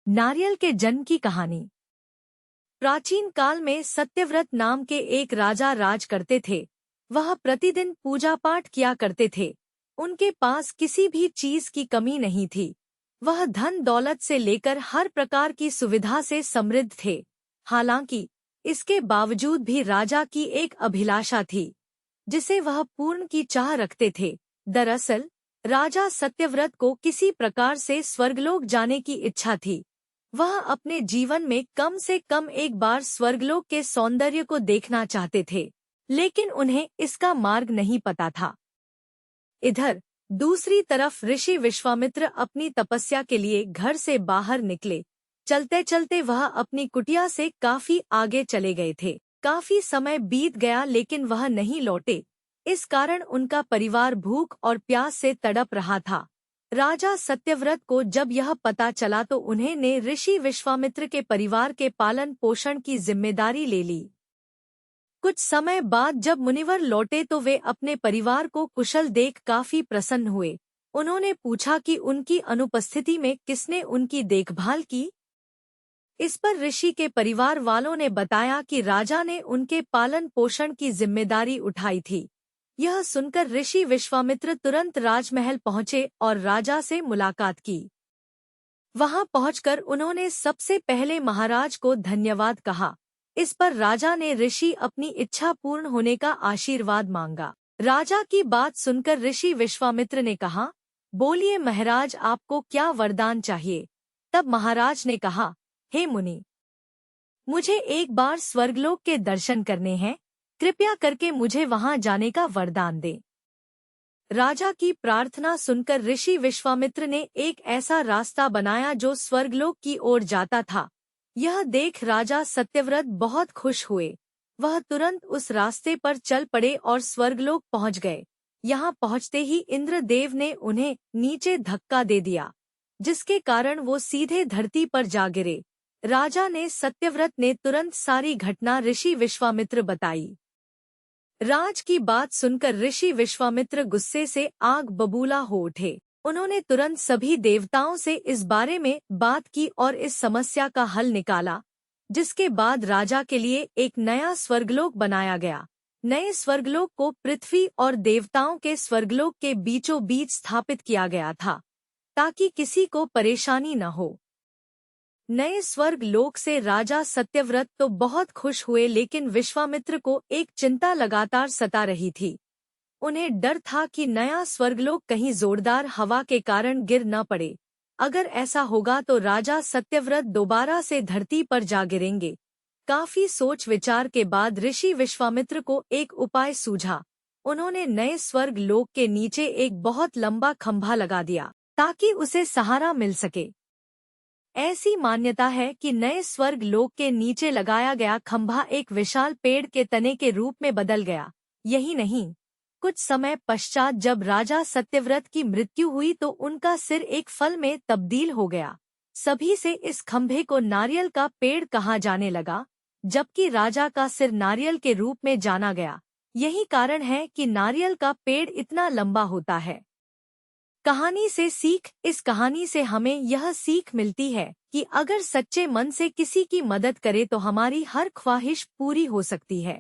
नारियल के जन्म की कहानी। प्राचीन काल में सत्यव्रत नाम के एक राजा राज करते थे। वह प्रतिदिन पूजा पाठ किया करते थे। उनके पास किसी भी चीज की कमी नहीं थी। वह धन दौलत से लेकर हर प्रकार की सुविधा से समृद्ध थे। हालांकि इसके बावजूद भी राजा की एक अभिलाषा थी जिसे वह पूर्ण की चाह रखते थे। दरअसल राजा सत्यव्रत को किसी प्रकार से स्वर्गलोक जाने की इच्छा थी। वह अपने जीवन में कम से कम एक बार स्वर्गलोक के सौंदर्य को देखना चाहते थे, लेकिन उन्हें इसका मार्ग नहीं पता था। इधर दूसरी तरफ ऋषि विश्वामित्र अपनी तपस्या के लिए घर से बाहर निकले। चलते चलते वह अपनी कुटिया से काफी आगे चले गए थे। काफी समय बीत गया लेकिन वह नहीं लौटे। इस कारण उनका परिवार भूख और प्यास से तड़प रहा था। राजा सत्यव्रत को जब यह पता चला तो उन्होंने ऋषि विश्वामित्र के परिवार के पालन पोषण की जिम्मेदारी ले ली। कुछ समय बाद जब मुनिवर लौटे तो वे अपने परिवार को कुशल देख काफी प्रसन्न हुए। उन्होंने पूछा कि उनकी अनुपस्थिति में किसने उनकी देखभाल की। इस पर ऋषि के परिवार वालों ने बताया कि राजा ने उनके पालन पोषण की जिम्मेदारी उठाई थी। यह सुनकर ऋषि विश्वामित्र तुरंत राजमहल पहुंचे और राजा से मुलाकात की। वहां पहुंचकर उन्होंने सबसे पहले महाराज को धन्यवाद कहा। इस पर राजा ने ऋषि अपनी इच्छा पूर्ण होने का आशीर्वाद मांगा। राजा की बात सुनकर ऋषि विश्वामित्र ने कहा, बोलिए महाराज, आपको क्या वरदान चाहिए। तब महाराज ने कहा, हे मुनि, मुझे एक बार स्वर्गलोक के दर्शन करने हैं। कृपया करके मुझे वहां जाने का वरदान दे। राजा की प्रार्थना सुनकर ऋषि विश्वामित्र ने एक ऐसा रास्ता बनाया जो स्वर्गलोक की ओर जाता था। यह देख राजा सत्यव्रत बहुत खुश हुए। वह तुरंत उस रास्ते पर चल पड़े और स्वर्गलोक पहुंच गए। यहाँ पहुंचते ही इंद्रदेव ने उन्हें नीचे धक्का दे दिया, जिसके कारण वो सीधे धरती पर जा गिरे। राजा ने सत्यव्रत ने तुरंत सारी घटना ऋषि विश्वामित्र बताई। राज की बात सुनकर ऋषि विश्वामित्र गुस्से से आग बबूला हो उठे। उन्होंने तुरंत सभी देवताओं से इस बारे में बात की और इस समस्या का हल निकाला, जिसके बाद राजा के लिए एक नया स्वर्गलोक बनाया गया। नए स्वर्गलोक को पृथ्वी और देवताओं के स्वर्गलोक के बीचों बीच स्थापित किया गया था, ताकि किसी को परेशानी न हो। नए स्वर्ग लोक से राजा सत्यव्रत तो बहुत खुश हुए, लेकिन विश्वामित्र को एक चिंता लगातार सता रही थी। उन्हें डर था कि नया स्वर्गलोक कहीं जोरदार हवा के कारण गिर न पड़े। अगर ऐसा होगा तो राजा सत्यव्रत दोबारा से धरती पर जा गिरेंगे। काफी सोच विचार के बाद ऋषि विश्वामित्र को एक उपाय सूझा। उन्होंने नए स्वर्ग लोक के नीचे एक बहुत लंबा खंभा लगा दिया, ताकि उसे सहारा मिल सके। ऐसी मान्यता है कि नए स्वर्ग लोक के नीचे लगाया गया खंभा एक विशाल पेड़ के तने के रूप में बदल गया। यही नहीं, कुछ समय पश्चात जब राजा सत्यव्रत की मृत्यु हुई तो उनका सिर एक फल में तब्दील हो गया। सभी से इस खंभे को नारियल का पेड़ कहा जाने लगा, जबकि राजा का सिर नारियल के रूप में जाना गया। यही कारण है कि नारियल का पेड़ इतना लंबा होता है। कहानी से सीख। इस कहानी से हमें यह सीख मिलती है कि अगर सच्चे मन से किसी की मदद करे तो हमारी हर ख्वाहिश पूरी हो सकती है।